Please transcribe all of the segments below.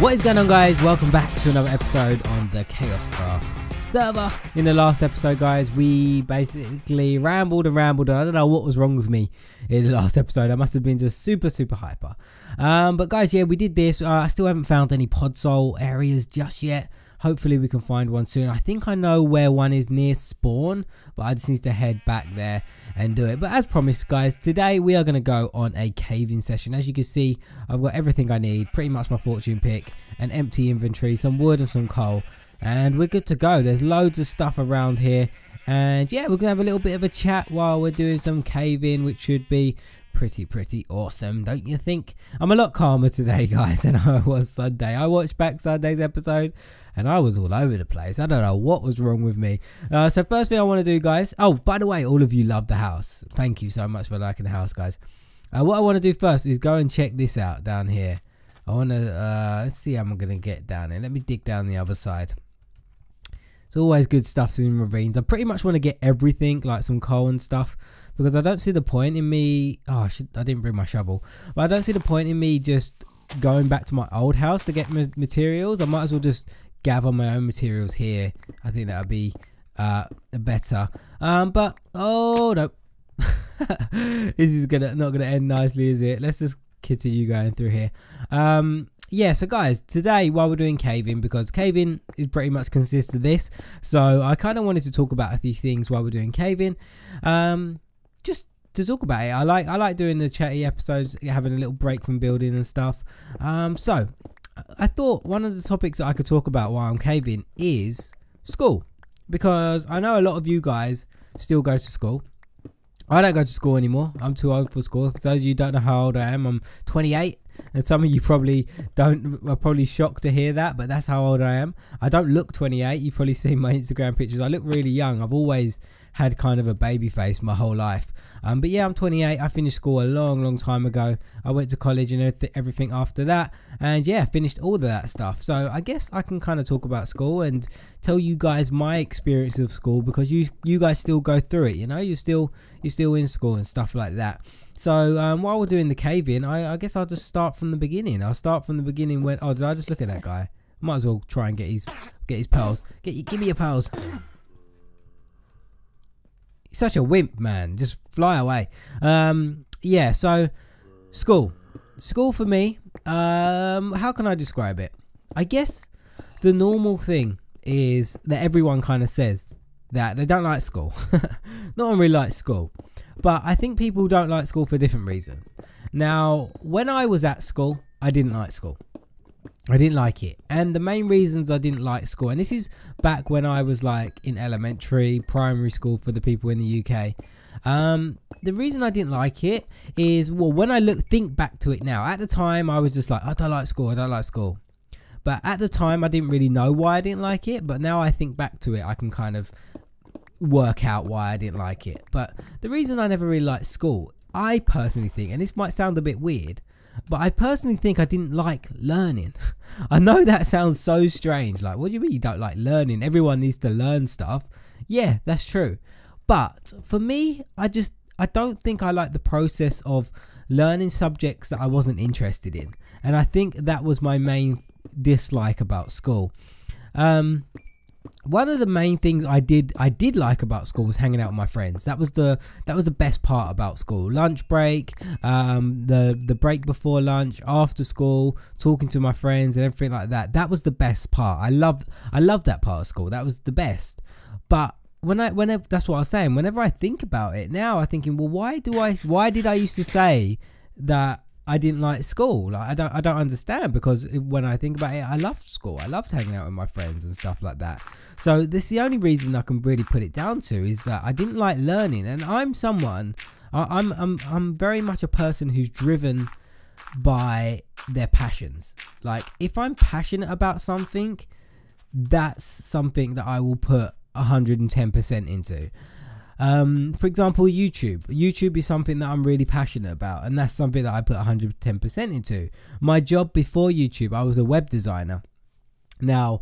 What is going on, guys? Welcome back to another episode on the KaoshKraft server. In the last episode, guys, we basically rambled and rambled. I don't know what was wrong with me in the last episode. I must have been just super hyper. But guys, yeah, we did this. I still haven't found any pod soul areas just yet. Hopefully we can find one soon. I think I know where one is near spawn, but I just need to head back there and do it. But as promised, guys, today we are going to go on a caving session. As you can see, I've got everything I need, pretty much my fortune pick, an empty inventory, some wood and some coal, and we're good to go. There's loads of stuff around here, and yeah, we're going to have a little bit of a chat while we're doing some caving, which should be pretty awesome, don't you think? I'm a lot calmer today, guys, than I was Sunday. I watched back Sunday's episode and I was all over the place. I don't know what was wrong with me. So first thing I want to do, guys, oh, by the way, all of you love the house. Thank you so much for liking the house, guys. What I want to do first is go and check this out down here. I want to let's see how I'm going to get down here. Let me dig down the other side. It's always good stuff in ravines. I pretty much want to get everything, like some coal and stuff, because I don't see the point in me. Oh, I didn't bring my shovel, but I don't see the point in me just going back to my old house to get materials. I might as well just gather my own materials here. I think that would be better. But oh no, this is not gonna end nicely, is it? Let's just continue going through here. Yeah, so guys, today while we're doing caving, because caving is pretty much consists of this, so I kind of wanted to talk about a few things while we're doing caving, just to talk about it. I like doing the chatty episodes, having a little break from building and stuff. So I thought one of the topics that I could talk about while I'm caving is school, because I know a lot of you guys still go to school. I don't go to school anymore. I'm too old for school. For those of you who don't know how old I am, I'm 28. And some of you probably are probably shocked to hear that, but that's how old I am. I don't look 28. You've probably seen my Instagram pictures. I look really young. I've always had kind of a baby face my whole life. But yeah, I'm 28. I finished school a long time ago. I went to college and everything after that. And yeah, finished all of that stuff. So I guess I can kind of talk about school and tell you guys my experience of school, because you guys still go through it, you know, you're still in school and stuff like that. So while we're doing the caving, I guess I'll just start from the beginning. I'll start from the beginning when, oh, did I just look at that guy? Might as well try and get his pearls. Give me your pearls. He's such a wimp, man. Just fly away. Yeah, so school for me, how can I describe it? I guess the normal thing is that everyone kind of says that they don't like school. No one really likes school, but I think people don't like school for different reasons. Now, when I was at school, I didn't like school. I didn't like it, and the main reasons I didn't like school, and this is back when I was like in elementary, primary school for the people in the UK. The reason I didn't like it is, well, when I think back to it now, at the time I was just like, I don't like school, I don't like school. But at the time I didn't really know why I didn't like it, but now I think back to it, I can kind of work out why I didn't like it. But the reason I never really liked school, I personally think, and this might sound a bit weird, but I personally think I didn't like learning. I know that sounds so strange, like, what do you mean you don't like learning? Everyone needs to learn stuff. Yeah, that's true. But for me, I don't think I like the process of learning subjects that I wasn't interested in. And I think that was my main dislike about school. One of the main things I did like about school was hanging out with my friends. That was the best part about school. Lunch break, the break before lunch, after school, talking to my friends and everything like that. That was the best part. I loved that part of school. That was the best. But whenever that's what I was saying. Whenever I think about it now, I'm thinking, well, why did I used to say that I didn't like school? Like, I don't understand, because when I think about it, I loved school. I loved hanging out with my friends and stuff like that. So this is the only reason I can really put it down to, is that I didn't like learning. And I'm very much a person who's driven by their passions. Like, if I'm passionate about something, that's something that I will put 110% into. For example, YouTube is something that I'm really passionate about, and that's something that I put 110% into. My job before YouTube, I was a web designer. Now,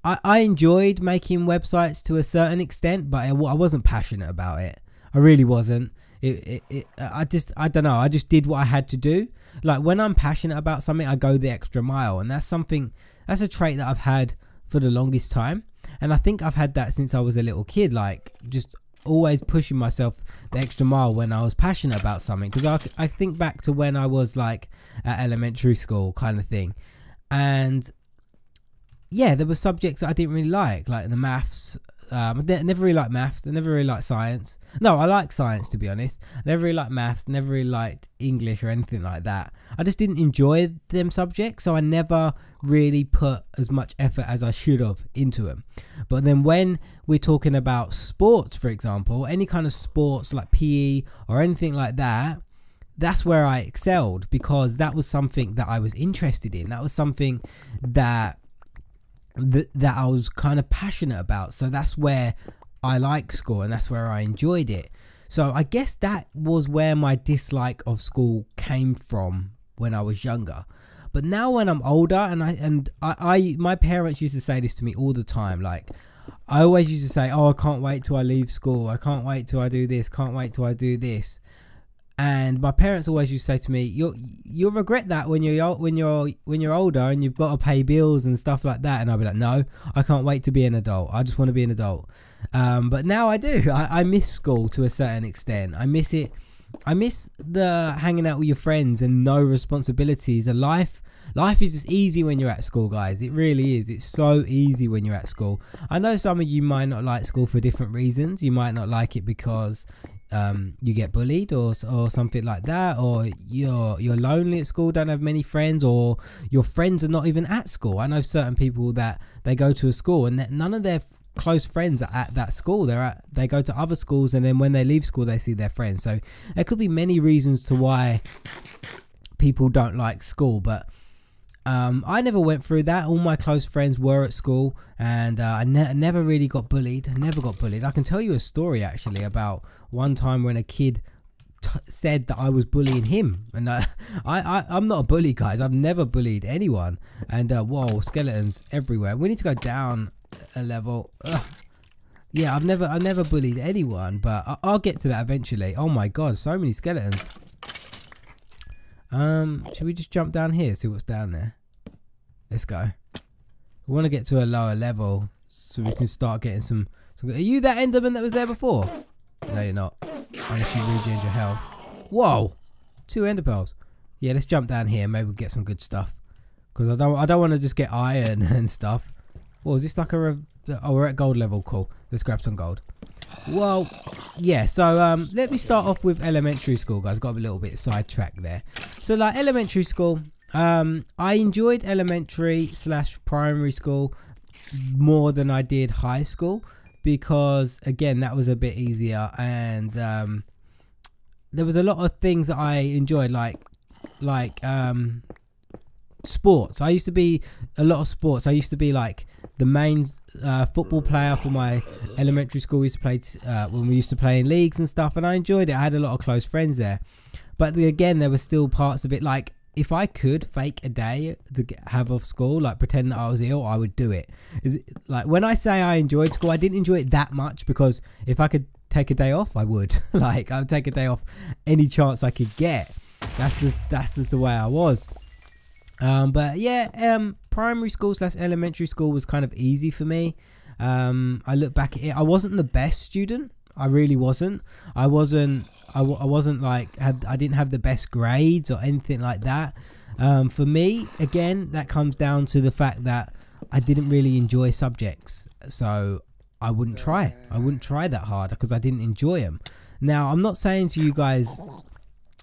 I enjoyed making websites to a certain extent, but I wasn't passionate about it. I really wasn't. I don't know. I just did what I had to do. Like when I'm passionate about something, I go the extra mile, and that's a trait that I've had for the longest time. And I think I've had that since I was a little kid, like just always pushing myself the extra mile when I was passionate about something. Because I think back to when I was like at elementary school kind of thing, and yeah, there were subjects that I didn't really like the maths. I never really liked maths. I never really liked science. No, I like science, to be honest. I never really liked maths. Never really liked English or anything like that. I just didn't enjoy them subjects, so I never really put as much effort as I should have into them. But then when we're talking about sports, for example, any kind of sports like PE or anything like that, that's where I excelled, because that was something that I was interested in. That was something that I was kind of passionate about. So that's where I like school, and that's where I enjoyed it. So I guess that was where my dislike of school came from when I was younger. But now when I'm older, and my parents used to say this to me all the time. Like I always used to say, oh, I can't wait till I leave school. I can't wait till I do this. Can't wait till I do this. And my parents always used to say to me, you'll regret that when you're older and you've got to pay bills and stuff like that. And I'll be like, no, I can't wait to be an adult. I just want to be an adult. But now I do. I miss school to a certain extent. I miss it. I miss the hanging out with your friends and no responsibilities. And life is just easy when you're at school, guys. It really is. It's so easy when you're at school. I know some of you might not like school for different reasons. You might not like it because you get bullied or something like that, or you're lonely at school, don't have many friends, or your friends are not even at school. I know certain people that they go to a school and none of their close friends are at that school. They go to other schools, and then when they leave school they see their friends. So there could be many reasons to why people don't like school, but I never went through that. All my close friends were at school, and I never really got bullied. I can tell you a story actually about one time when a kid said that I was bullying him, and I'm not a bully, guys. I've never bullied anyone. And whoa, skeletons everywhere. We need to go down a level. Ugh. Yeah, I've never bullied anyone, but I'll get to that eventually. Oh my god, so many skeletons. Should we just jump down here, see what's down there? Let's go. We want to get to a lower level so we can start getting some. Are you that Enderman that was there before? No, you're not. Unless you regen your health. Whoa! 2 ender pearls. Yeah, let's jump down here. Maybe we'll get some good stuff. Because I don't want to just get iron and stuff. What is this, like a? Oh, we're at gold level. Cool. Let's grab some gold. Well, yeah, so let me start off with elementary school, guys. Got a little bit sidetracked there. So like elementary school, I enjoyed elementary / primary school more than I did high school, because again, that was a bit easier, and there was a lot of things that I enjoyed, like sports. I used to be a lot of sports. I used to be like the main football player for my elementary school. We used to play when we used to play in leagues and stuff, and I enjoyed it. I had a lot of close friends there, but again, there were still parts of it. Like if I could fake a day to have off school, like pretend that I was ill, I would do it. Like when I say I enjoyed school, I didn't enjoy it that much, because if I could take a day off, I would. Like I would take a day off any chance I could get. That's just the way I was. But yeah, primary school / elementary school was kind of easy for me. I look back at it, I wasn't the best student. I really wasn't. I wasn't like, I didn't have the best grades or anything like that. For me, again, that comes down to the fact that I didn't really enjoy subjects. So I wouldn't try. I wouldn't try that hard because I didn't enjoy them. Now, I'm not saying to you guys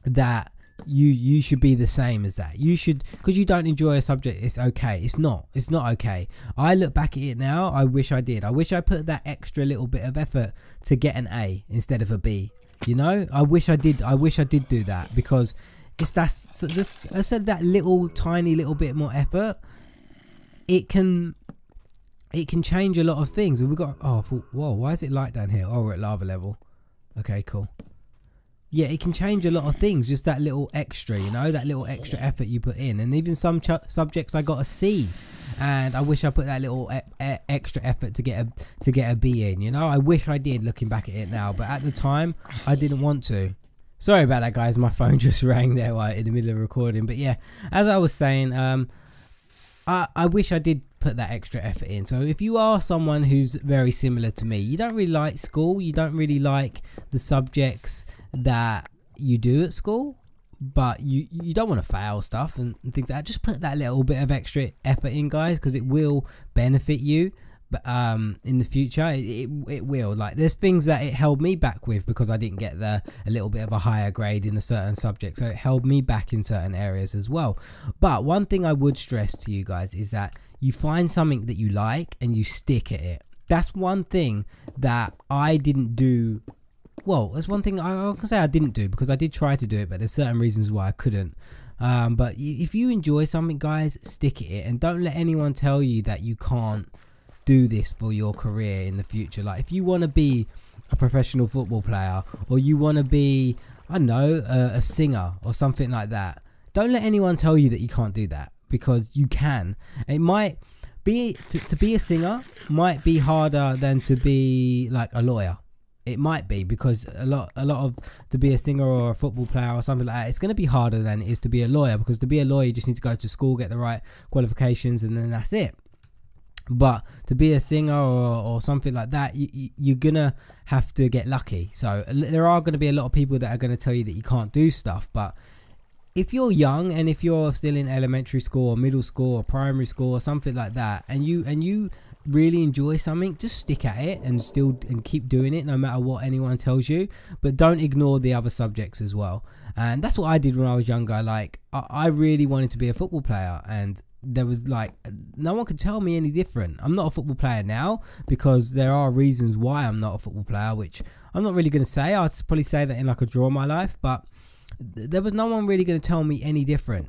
that you should be the same as that. You should, because you don't enjoy a subject, it's okay. It's not okay. I look back at it now, I wish I did. I wish I put that extra little bit of effort to get an A instead of a B. You know, I wish I did do that, because it's just, I said, that little tiny little bit more effort, it can change a lot of things. And we got, oh, whoa, why is it light down here? Oh, we're at lava level. Okay, cool. yeah, it can change a lot of things. Just that little extra, you know, that little extra effort you put in. And even some subjects I got a C, and I wish I put that little extra effort to get a B in. You know, I wish I did, looking back at it now, but at the time I didn't want to. Sorry about that, guys. My phone just rang there while in the middle of recording. But yeah, as I was saying, I wish I did put that extra effort in. So if you are someone who's very similar to me, you don't really like school, you don't really like the subjects that you do at school, but you don't want to fail stuff and things like that, just put that little bit of extra effort in, guys, because it will benefit you. But in the future, it will. Like, there's things that it held me back with because I didn't get a little bit of a higher grade in a certain subject, so it held me back in certain areas as well. But one thing I would stress to you guys is that you find something that you like and you stick at it. That's one thing that I didn't do. Well, that's one thing I can say I didn't do, because I did try to do it, but there's certain reasons why I couldn't. But if you enjoy something, guys, stick at it, and don't let anyone tell you that you can't do this for your career in the future. Like, if you want to be a professional football player, or you want to be, I don't know, a singer or something like that, don't let anyone tell you that you can't do that, because you can. It might be to be a singer might be harder than to be like a lawyer. It might be, because a lot of to be a singer or a football player or something like that, it's going to be harder than it is to be a lawyer, because to be a lawyer you just need to go to school, get the right qualifications, and then that's it. But to be a singer or something like that, you're gonna have to get lucky. So there are going to be a lot of people that are going to tell you that you can't do stuff. But if you're young, and if you're still in elementary school or middle school or primary school or something like that, and you really enjoy something, just stick at it and keep doing it, no matter what anyone tells you. But don't ignore the other subjects as well. And that's what I did when I was younger. Like, I really wanted to be a football player, and there was like, no one could tell me any different. I'm not a football player now, because there are reasons why I'm not a football player, which I'm not really going to say. I'd probably say that in like a draw of my life, but there was no one really going to tell me any different.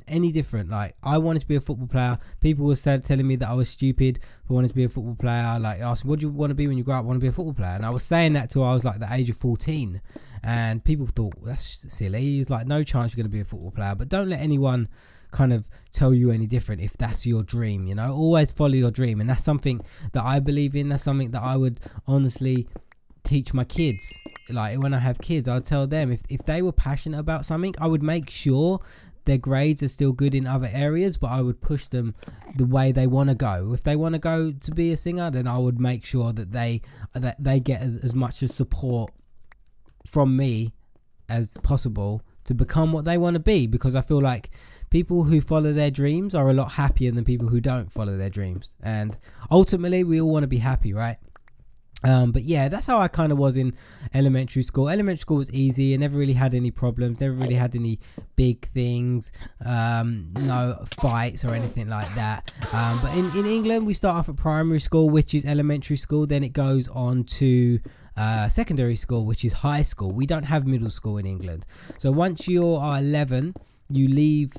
Like, I wanted to be a football player. People were telling me that I was stupid for wanting to be a football player. Like, asked me, what do you want to be when you grow up? I want to be a football player. And I was saying that till I was like the age of 14, and people thought, that's silly. He's like, no chance you're going to be a football player. But don't let anyone kind of tell you any different if that's your dream. You know, always follow your dream, and that's something that I believe in. That's something that I would honestly teach my kids. Like, when I have kids, I'll tell them if they were passionate about something, I would make sure their grades are still good in other areas, but I would push them the way they want to go. If they want to go to be a singer, then I would make sure that they get as much as support from me as possible to become what they want to be, because I feel like people who follow their dreams are a lot happier than people who don't follow their dreams. And ultimately, we all want to be happy, right? But yeah, that's how I kind of was in elementary school. Elementary school was easy. I never really had any problems, never really had any big things, no fights or anything like that. But in England, we start off at primary school, which is elementary school. Then it goes on to secondary school, which is high school. We don't have middle school in England. So once you are 11, you leave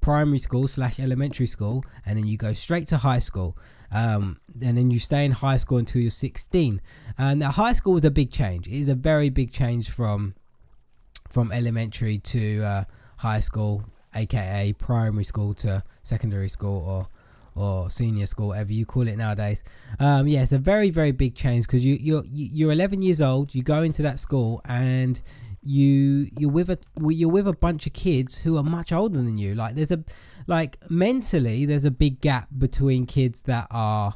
primary school / elementary school, and then you go straight to high school, and then you stay in high school until you're 16. And now high school is a big change. It is a very big change from elementary to high school, aka primary school, to secondary school or senior school, whatever you call it nowadays. Yeah, it's a very, very big change, because you're 11 years old, you go into that school, and you're with a bunch of kids who are much older than you. Like, mentally there's a big gap between kids that are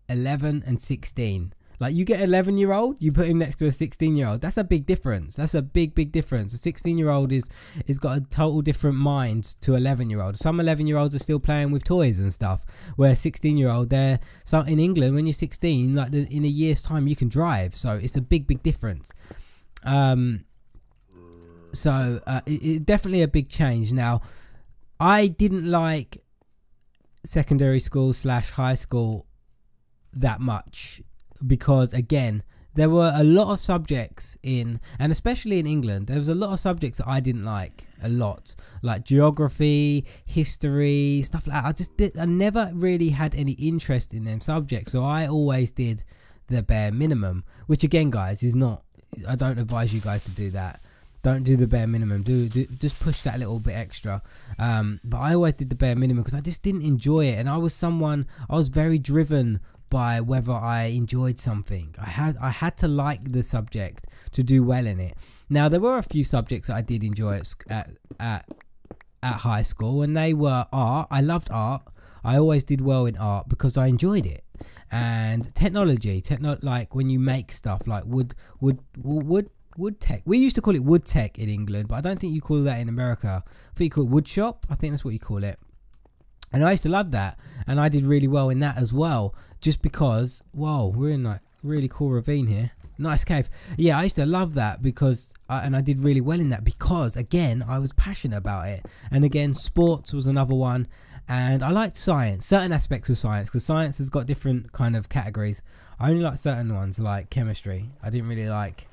11 and 16. Like, you get an 11-year-old, you put him next to a 16-year-old. That's a big difference. That's a big difference. A 16-year-old is got a total different mind to 11-year-old. Some 11-year-olds are still playing with toys and stuff, where 16-year-old, in England, when you're 16, like, in a year's time you can drive. So it's a big difference. So it's definitely a big change. Now, I didn't like secondary school / high school that much, because again, there were a lot of subjects and especially in England, there was a lot of subjects that I didn't like a lot, like geography, history, stuff like that. I never really had any interest in them subjects, so I always did the bare minimum, which again, guys, is not, I don't advise you guys to do that. don't do the bare minimum. Do just push that little bit extra. But I always did the bare minimum because I just didn't enjoy it, and I was very driven by whether I enjoyed something. I had to like the subject to do well in it. Now there were a few subjects that I did enjoy at high school, and they were art. I loved art. I always did well in art because I enjoyed it. And technology, like when you make stuff like wood tech. We used to call it wood tech in England, but I don't think you call that in America. I think you call it wood shop. I think that's what you call it. And I used to love that, and I did really well in that as well, just because, whoa, we're in like really cool ravine here. Nice cave. Yeah, I used to love that because, and I did really well in that because, again, I was passionate about it. And again, sports was another one, and I liked science, certain aspects of science, because science has got different kind of categories. I only like certain ones, like chemistry. I didn't really like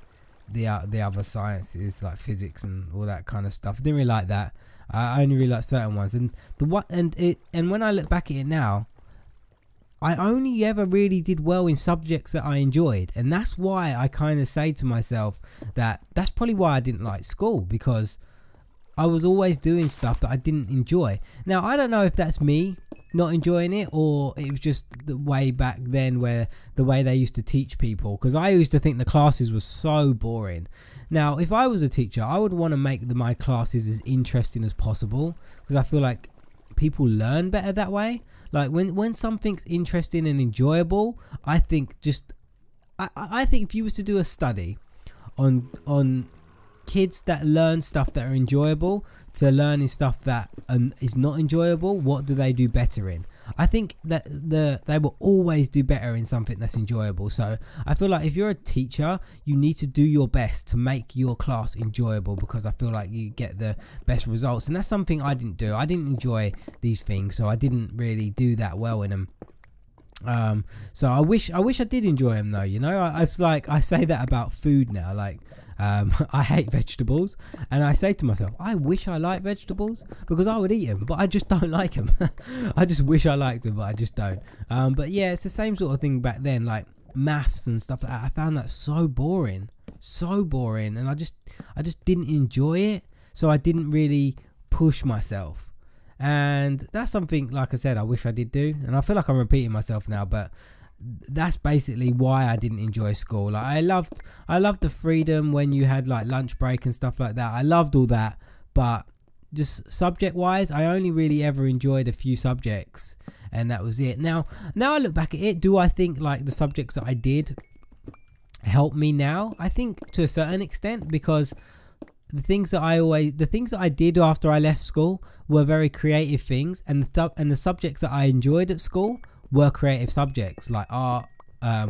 the other sciences, like physics and all that kind of stuff. I didn't really like that. I only really like certain ones, and when I look back at it now, I only ever really did well in subjects that I enjoyed, and that's why I kind of say to myself that that's probably why I didn't like school, because I was always doing stuff that I didn't enjoy. Now I don't know if that's me not enjoying it, or it was just the way back then where the way they used to teach people, because I used to think the classes were so boring. Now if I was a teacher, I would want to make my classes as interesting as possible, because I feel like people learn better that way. Like when something's interesting and enjoyable, I think I think if you was to do a study on kids that learn stuff that are enjoyable to learning stuff that is not enjoyable, what do they do better in? I think that they will always do better in something that's enjoyable. So I feel like if you're a teacher, you need to do your best to make your class enjoyable, because I feel like you get the best results, and that's something I didn't do. I didn't enjoy these things, so I didn't really do that well in them. So I wish I did enjoy them though, you know. It's like I say that about food now, like I hate vegetables, and I say to myself, I wish I liked vegetables, because I would eat them, but I just don't like them. I just wish I liked them, but I just don't. But yeah, it's the same sort of thing back then, like maths and stuff like that. I found that so boring, and I just didn't enjoy it, so I didn't really push myself. And that's something, like I said, I wish I did do, and I feel like I'm repeating myself now, but that's basically why I didn't enjoy school. Like I loved the freedom when you had like lunch break and stuff like that. I loved all that, but just subject wise, I only really ever enjoyed a few subjects, and that was it. Now I look back at it, do I think like the subjects that I did help me now? I think to a certain extent, because the things that I did after I left school were very creative things, and the subjects that I enjoyed at school were creative subjects, like art,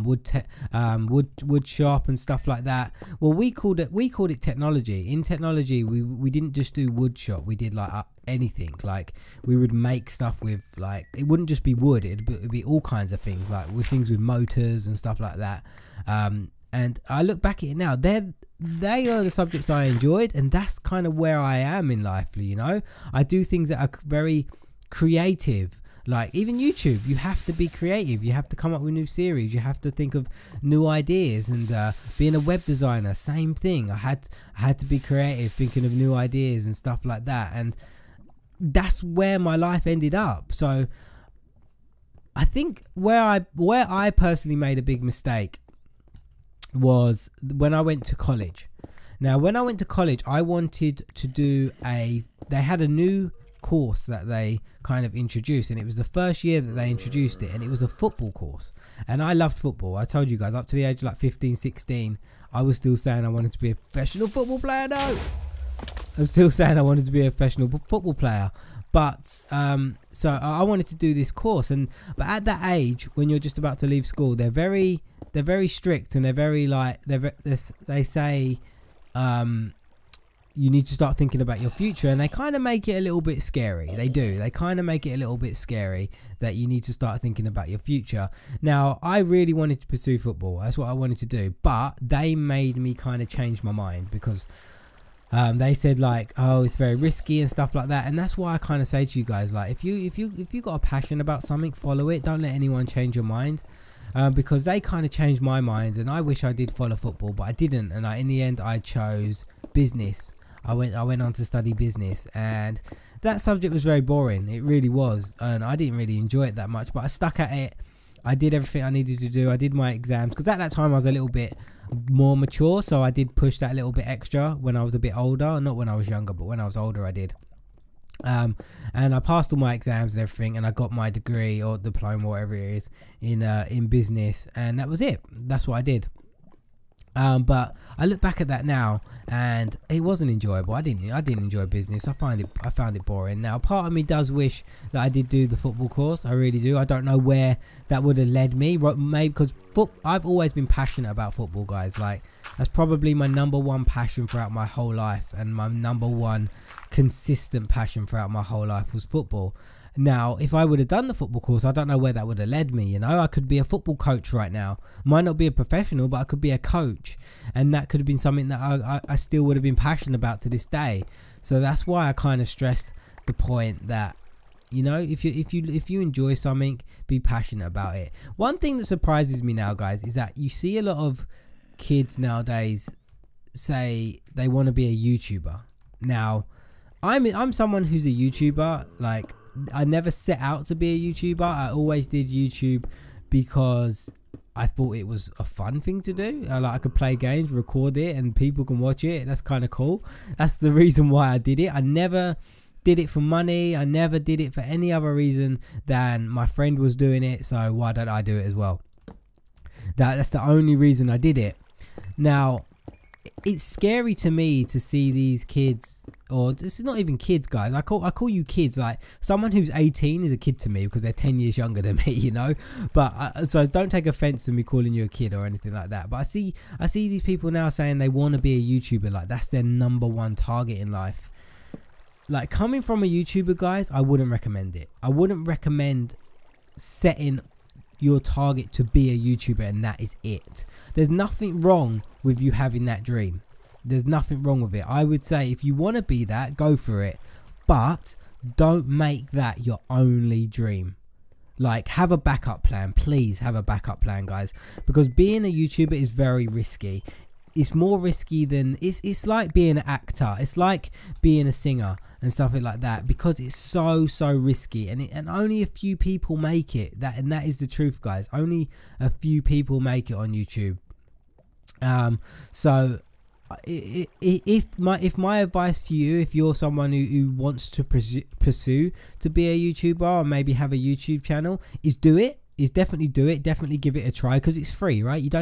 wood shop and stuff like that. Well, we called it technology. In technology, we didn't just do wood shop. We did like anything. Like we would make stuff with, like, it wouldn't just be wood. It'd be all kinds of things, like with things with motors and stuff like that. And I look back at it now, they are the subjects I enjoyed, and that's kind of where I am in life, you know. I do things that are very creative. Like even YouTube, you have to be creative. You have to come up with new series. You have to think of new ideas. And being a web designer, same thing. I had to be creative, thinking of new ideas and stuff like that. And that's where my life ended up. So I think where I personally made a big mistake was when I went to college. Now, when I went to college, I wanted to do they had a new course that they kind of introduced, and it was the first year that they introduced it, and it was a football course, and I loved football. I told you guys, up to the age of like 15, 16, I was still saying I wanted to be a professional football player. No, I was still saying I wanted to be a professional football player. But so I wanted to do this course, but at that age, when you're just about to leave school, they're very strict, and they're very like they say you need to start thinking about your future, and they kind of make it a little bit scary. They kind of make it a little bit scary that you need to start thinking about your future. Now, I really wanted to pursue football. That's what I wanted to do, but they made me kind of change my mind, because they said like, oh, it's very risky and stuff like that. And that's why I kind of say to you guys, like, if you got a passion about something, follow it. Don't let anyone change your mind. Because they kind of changed my mind, and I wish I did follow football, but I didn't. And in the end, I chose business. I went on to study business, and that subject was very boring. It really was, and I didn't really enjoy it that much, but I stuck at it. I did everything I needed to do. I did my exams, because at that time I was a little bit more mature, so I did push that a little bit extra when I was a bit older. Not when I was younger, but when I was older I did. And I passed all my exams and everything, and I got my degree or diploma, whatever it is, in business, and that was it. That's what I did. But I look back at that now, and it wasn't enjoyable. I didn't enjoy business. I found it boring. Now, part of me does wish that I did do the football course. I really do. I don't know where that would have led me. Maybe because I've always been passionate about football, guys. Like, that's probably my #1 passion throughout my whole life, and my #1 consistent passion throughout my whole life was football. Now, if I would have done the football course, I don't know where that would have led me, you know. I could be a football coach right now. Might not be a professional, but I could be a coach, and that could have been something that I still would have been passionate about to this day. So that's why I kind of stress the point that, you know, if you enjoy something, be passionate about it. One thing that surprises me now, guys, is that you see a lot of kids nowadays say they want to be a YouTuber. Now, I'm someone who's a YouTuber. Like, I never set out to be a YouTuber. I always did YouTube because I thought it was a fun thing to do. Like, I could play games, record it, and people can watch it. That's kind of cool. That's the reason why I did it. I never did it for money. I never did it for any other reason than my friend was doing it, so why don't I do it as well? That's the only reason I did it. Now, it's scary to me to see these kids, or it's not even kids, guys. I call you kids. Like, someone who's 18 is a kid to me because they're 10 years younger than me, you know. But so don't take offense to me calling you a kid or anything like that. But I see these people now saying they want to be a YouTuber. Like, that's their #1 target in life. Like, coming from a YouTuber, guys, I wouldn't recommend it. I wouldn't recommend setting your target to be a YouTuber and that is it. There's nothing wrong with you having that dream. There's nothing wrong with it. I would say if you want to be that, go for it, but don't make that your only dream. Like, have a backup plan. Please have a backup plan, guys, because being a YouTuber is very risky. It's more risky than it's like being an actor. It's like being a singer and stuff like that, because it's so risky, and only a few people make it. That is the truth, guys. Only a few people make it on YouTube. So if my advice to you, if you're someone who wants to pursue to be a YouTuber or maybe have a YouTube channel, is do it. Is definitely do it. Definitely give it a try, because it's free, right? The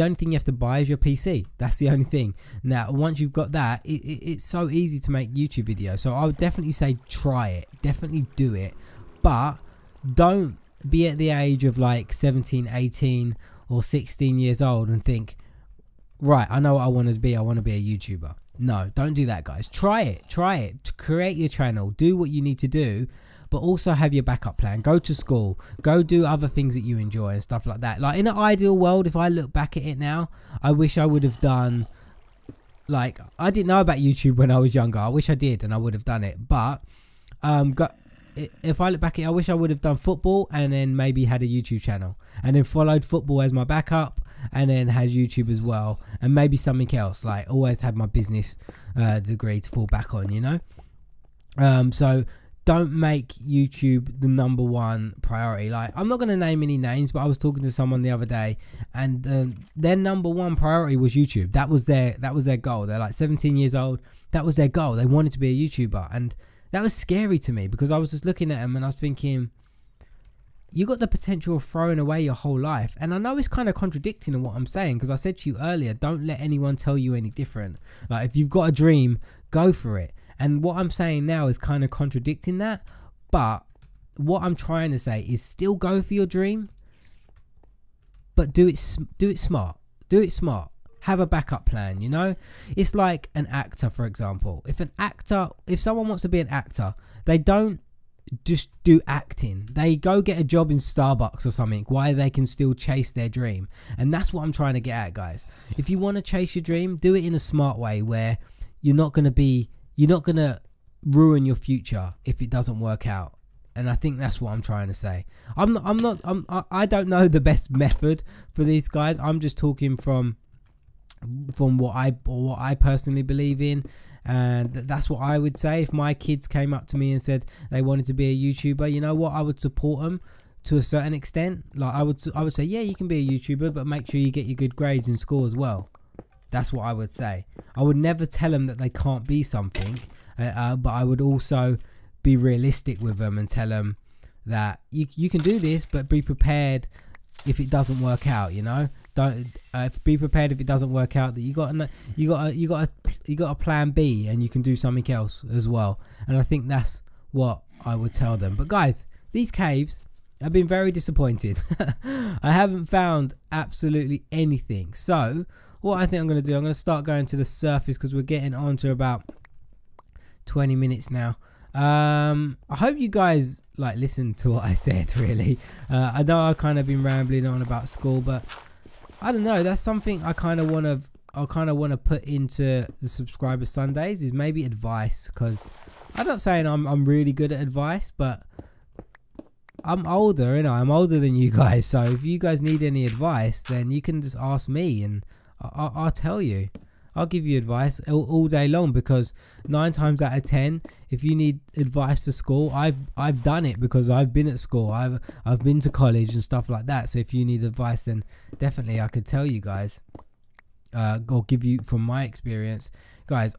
only thing you have to buy is your PC. That's the only thing. Now, once you've got that, it's so easy to make YouTube videos. So I would definitely say try it. Definitely do it. But don't be at the age of like 17, 18 or 16 years old and think, right, I know what I want to be. I want to be a YouTuber. No, don't do that, guys. Try it. Try it. Create your channel. Do what you need to do, but also have your backup plan. Go to school. Go do other things that you enjoy and stuff like that. Like, in an ideal world, if I look back at it now, I wish I would have done, like, I didn't know about YouTube when I was younger. I wish I did, and I would have done it. But if I look back at it, I wish I would have done football and then maybe had a YouTube channel, and then followed football as my backup, and then had YouTube as well, and maybe something else. Like, always had my business degree to fall back on, you know. So don't make YouTube the #1 priority. Like, I'm not going to name any names, but I was talking to someone the other day, and their #1 priority was YouTube. That was their goal. They're like 17 years old. That was their goal. They wanted to be a YouTuber, and that was scary to me, because I was just looking at them and I was thinking, you got the potential of throwing away your whole life. And I know it's kind of contradicting in what I'm saying, because I said to you earlier, don't let anyone tell you any different. Like, if you've got a dream, go for it. And what I'm saying now is kind of contradicting that. But what I'm trying to say is still go for your dream, but do it smart. Do it smart. Have a backup plan, you know. It's like an actor, for example. If someone wants to be an actor, they don't just do acting. They go get a job in Starbucks or something while they can still chase their dream. And that's what I'm trying to get at, guys. If you want to chase your dream, do it in a smart way where you're not going to ruin your future if it doesn't work out. And I think that's what I'm trying to say. I don't know the best method for these guys. I'm just talking from from what I personally believe in, and that's what I would say. If my kids came up to me and said they wanted to be a YouTuber, you know what, I would support them to a certain extent. Like I would say, yeah, you can be a YouTuber, but make sure you get your good grades in school as well. That's what I would say. I would never tell them that they can't be something, but I would also be realistic with them and tell them that you can do this, but be prepared if it doesn't work out. You know, don't be prepared if it doesn't work out, that you got a plan B, and you can do something else as well. And I think that's what I would tell them. But guys, these caves, I've been very disappointed. I haven't found absolutely anything. So what I think I'm going to do, I'm going to start going to the surface, because we're getting on to about 20 minutes now. I hope you guys like listened to what I said, really. I know I've kind of been rambling on about school, but I don't know, that's something I kind of want to put into the Subscriber Sundays, is maybe advice, because I'm not saying I'm really good at advice, but I'm older, you know, I'm older than you guys. So if you guys need any advice, then you can just ask me, and I'll tell you. I'll give you advice all day long, because 9 times out of 10, if you need advice for school, I've done it, because I've been at school, I've been to college and stuff like that. So if you need advice, then definitely I could tell you guys, or give you from my experience, guys.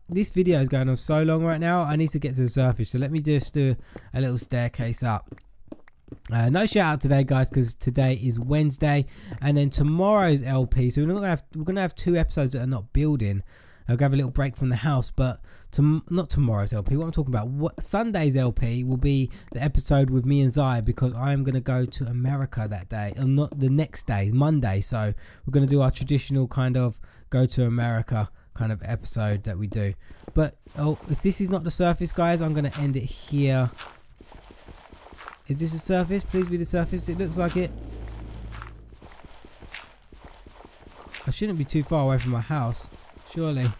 This video is going on so long right now. I need to get to the surface, so let me just do a little staircase up. No shout out today, guys, because today is Wednesday, and then tomorrow's LP. So we're gonna have 2 episodes that are not building. I'll have a little break from the house, but not tomorrow's LP. What I'm talking about, Sunday's LP will be the episode with me and Zai, because I am gonna go to America that day, and not the next day, Monday. So we're gonna do our traditional kind of go to America kind of episode that we do. But if this is not the surface, guys, I'm gonna end it here. Is this a surface? Please be the surface. It looks like it. I shouldn't be too far away from my house, surely. As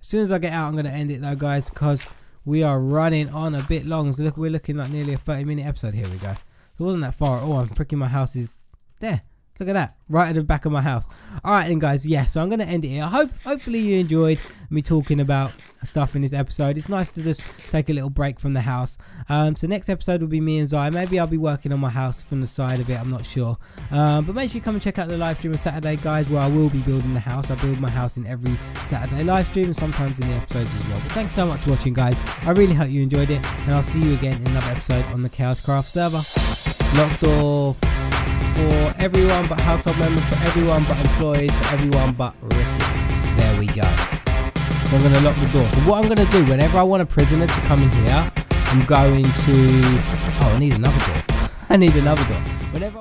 soon as I get out, I'm going to end it though, guys, because we are running on a bit long. So look, we're looking like nearly a 30-minute episode. Here we go. So it wasn't that far at all. I'm freaking, my house is there. Look at that, right at the back of my house. Alright then, guys, yeah, so I'm going to end it here. Hopefully you enjoyed me talking about stuff in this episode. It's nice to just take a little break from the house. So next episode will be me and Zai. Maybe I'll be working on my house from the side of it, I'm not sure. But make sure you come and check out the live stream on Saturday, guys, where I will be building the house. I build my house in every Saturday live stream, and sometimes in the episodes as well. But thanks so much for watching, guys. I really hope you enjoyed it, and I'll see you again in another episode on the KaoshKraft server. Locked off for everyone but household members, for everyone but employees, for everyone but Ricky. There we go. So I'm going to lock the door. So what I'm going to do, whenever I want a prisoner to come in here, I'm going to... Oh, I need another door. I need another door. Whenever